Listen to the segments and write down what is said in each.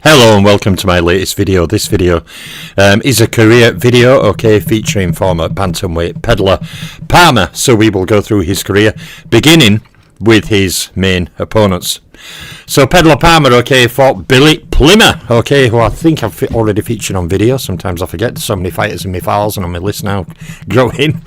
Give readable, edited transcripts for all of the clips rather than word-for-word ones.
Hello and welcome to my latest video. This video is a career video, featuring former bantamweight Pedlar Palmer. So we will go through his career, beginning with his main opponents. So Pedlar Palmer, fought Billy Palmer, who I think I've already featured on video. Sometimes I forget, there's so many fighters in my files and on my list now growing.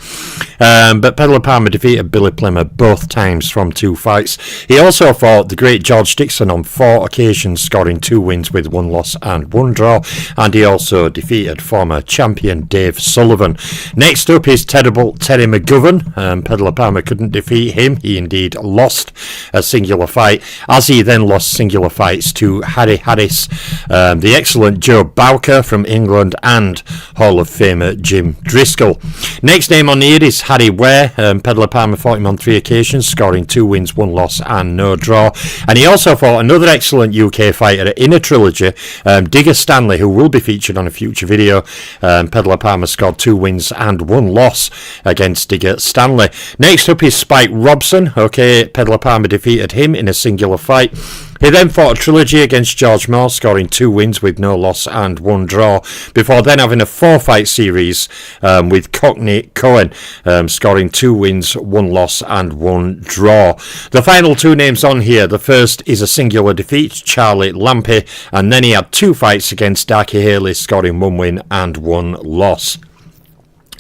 But Pedlar Palmer defeated Billy Palmer both times from 2 fights. He also fought the great George Dixon on 4 occasions, scoring 2 wins with 1 loss and 1 draw. And he also defeated former champion Dave Sullivan. Next up is terrible Terry McGovern. Pedlar Palmer couldn't defeat him. He indeed lost a singular fight, as he then lost singular fights to Harry Harris, the excellent Joe Bowker from England, and Hall of Famer Jim Driscoll. Next name on here is Harry Ware. Pedlar Palmer fought him on 3 occasions, scoring 2 wins, 1 loss and no draw. And he also fought another excellent UK fighter in a trilogy, Digger Stanley, who will be featured on a future video. Pedlar Palmer scored 2 wins and 1 loss against Digger Stanley. Next up is Spike Robson. Pedlar Palmer defeated him in a singular fight. He then fought a trilogy against George Moore, scoring 2 wins with no loss and 1 draw, before then having a 4-fight series with Cockney Cohen, scoring 2 wins, 1 loss and 1 draw. The final 2 names on here, the first is a singular defeat, Charlie Lampy, and then he had 2 fights against Darky Haley, scoring 1 win and 1 loss.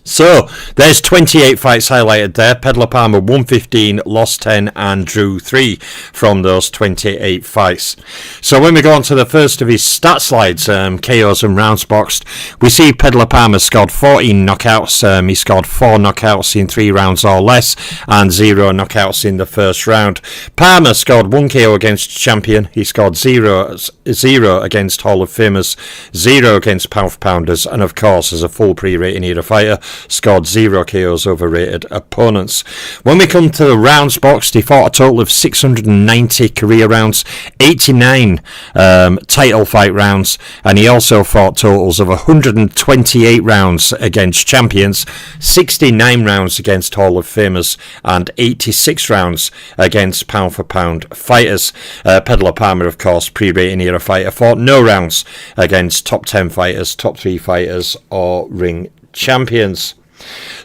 So, there's 28 fights highlighted there. Pedlar Palmer won 15, lost 10 and drew 3 from those 28 fights. So when we go on to the first of his stat slides, KOs and rounds boxed, we see Pedlar Palmer scored 14 knockouts. He scored 4 knockouts in 3 rounds or less and 0 knockouts in the first round. Palmer scored 1 KO against champion. He scored 0 against Hall of Famers, 0 against pound for pounders, and of course as a full pre-rating era fighter, scored 0 KOs over rated opponents. When we come to the rounds boxed, he fought a total of 690 career rounds, 89 title fight rounds, and he also fought totals of 128 rounds against champions, 69 rounds against Hall of Famers, and 86 rounds against pound for pound fighters. Pedlar Palmer, of course, pre-rating era fighter, fought no rounds against top 10 fighters, top 3 fighters, or ring champions.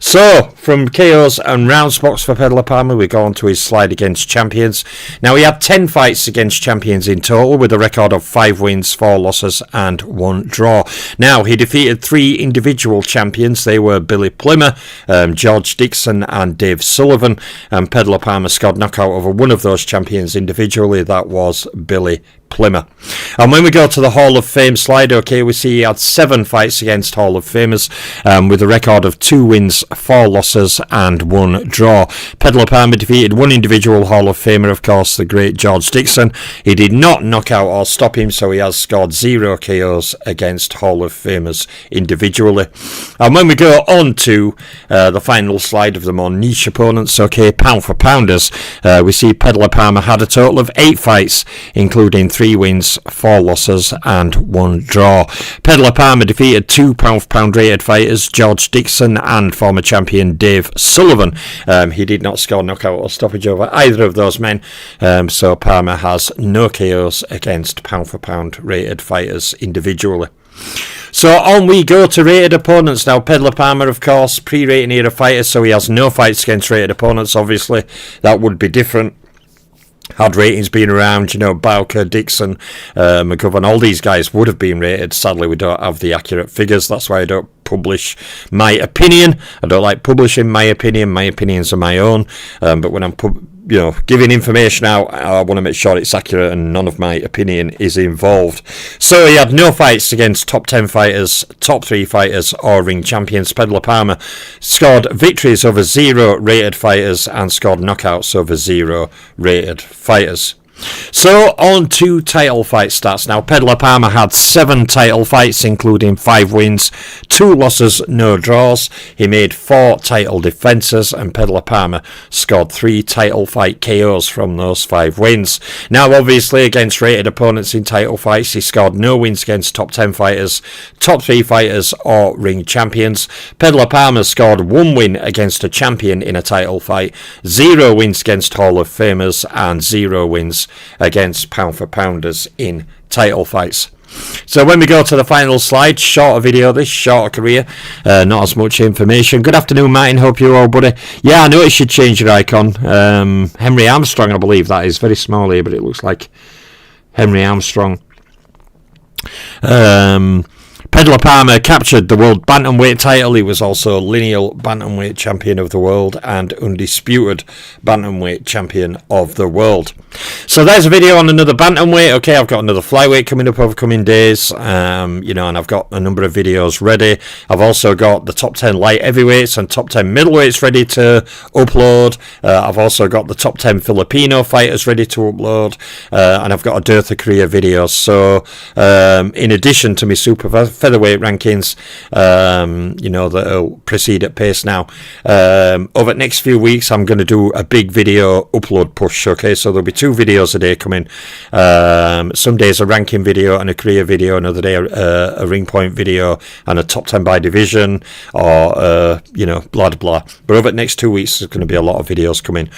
So, from KOs and rounds box for Pedlar Palmer, we go on to his slide against champions. Now, he had 10 fights against champions in total, with a record of 5 wins, 4 losses and 1 draw. Now, he defeated 3 individual champions. They were Billy Palmer, George Dixon and Dave Sullivan. And Pedlar Palmer scored knockout over one of those champions individually. That was Billy Palmer. And when we go to the Hall of Fame slide, we see he had 7 fights against Hall of Famers, with a record of 2 wins, 4 losses and 1 draw. Pedlar Palmer defeated 1 individual Hall of Famer, of course, the great George Dixon. He did not knock out or stop him, so he has scored 0 KOs against Hall of Famers individually. And when we go on to the final slide of the more niche opponents, pound for pounders, we see Pedlar Palmer had a total of 8 fights, including 3 wins, 4 losses and 1 draw. Pedlar Palmer defeated 2 pound for pound rated fighters, George Dixon and former champion Dave Sullivan. He did not score knockout or stoppage over either of those men, so Palmer has no KOs against pound for pound rated fighters individually. So on we go to rated opponents now. Pedlar Palmer, of course, pre-rating era fighter, so he has no fights against rated opponents. Obviously that would be different had ratings been around. Bowker, Dixon, McGovern, all these guys would have been rated. Sadly, we don't have the accurate figures. That's why I don't publish my opinion. I don't like publishing my opinion. My opinions are my own. But when I'm giving information out, I want to make sure it's accurate and none of my opinion is involved. So he had no fights against top 10 fighters, top 3 fighters or ring champions. Pedlar Palmer scored victories over 0 rated fighters and scored knockouts over 0 rated fighters. So on to title fight stats now. Pedlar Palmer had 7 title fights, including 5 wins, 2 losses, no draws. He made 4 title defences, and Pedlar Palmer scored 3 title fight KOs from those 5 wins. Now, obviously, against rated opponents in title fights, he scored no wins against top 10 fighters, top 3 fighters or ring champions. Pedlar Palmer scored 1 win against a champion in a title fight, 0 wins against Hall of Famers and 0 wins against pound for pounders in title fights. So when we go to the final slide, shorter video, this shorter career, not as much information. Good afternoon, Martin. Hope you're all, buddy. Yeah, I noticed you changed your icon. Henry Armstrong, I believe that is. Very small here, but it looks like Henry Armstrong. Pedlar Palmer captured the world bantamweight title. He was also lineal bantamweight champion of the world and undisputed bantamweight champion of the world. So there's a video on another bantamweight. Okay, I've got another flyweight coming up over coming days. And I've got a number of videos ready. I've also got the top 10 light heavyweights and top 10 middleweights ready to upload. I've also got the top 10 Filipino fighters ready to upload. And I've got a dearth of career videos. So in addition to my super featherweight rankings, that'll proceed at pace now. Over the next few weeks, I'm going to do a big video upload push. Okay, so there'll be 2 videos a day coming. Some days a ranking video and a career video, another day a ring point video and a top 10 by division, or blah blah blah. But over the next 2 weeks, there's going to be a lot of videos coming.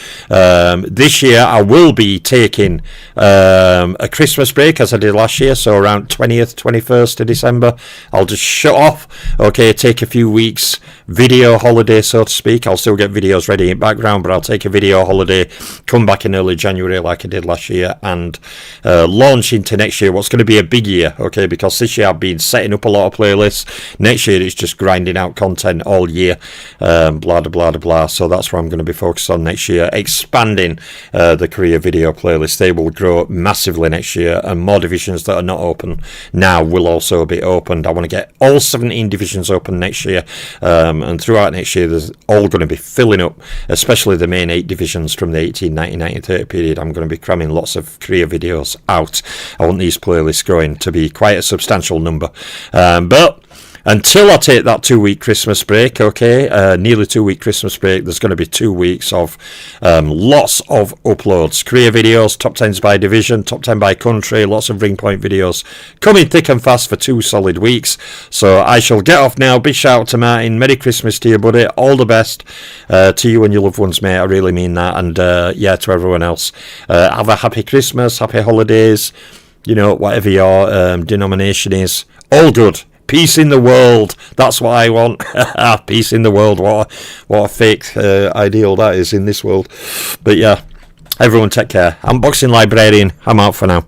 This year, I will be taking a Christmas break as I did last year, so around 20th, 21st of December. I'll just shut off, okay, take a few weeks video holiday, so to speak. I'll still get videos ready in background, but I'll take a video holiday, come back in early January like I did last year, and launch into next year, what's going to be a big year, okay, because this year I've been setting up a lot of playlists. Next year it's just grinding out content all year, blah blah blah blah. So that's what I'm going to be focused on next year, expanding the career video playlist. They will grow massively next year, and more divisions that are not open now will also be opened. I want to get all 17 divisions open next year, and throughout next year there's all going to be filling up, especially the main 8 divisions from the 18, 19, 19, 30 period. I'm going to be cramming lots of career videos out. I want these playlists growing to be quite a substantial number, but until I take that 2-week Christmas break, okay, nearly 2-week Christmas break, there's going to be 2 weeks of lots of uploads. Career videos, top 10s by division, top 10 by country, lots of ring point videos coming thick and fast for 2 solid weeks. So I shall get off now. Big shout out to Martin. Merry Christmas to you, buddy. All the best to you and your loved ones, mate. I really mean that. And to everyone else. Have a happy Christmas, happy holidays, whatever your denomination is. All good. Peace in the world. That's what I want. Peace in the world. What a fake ideal that is in this world. But yeah, everyone take care. I'm Boxing Librarian. I'm out for now.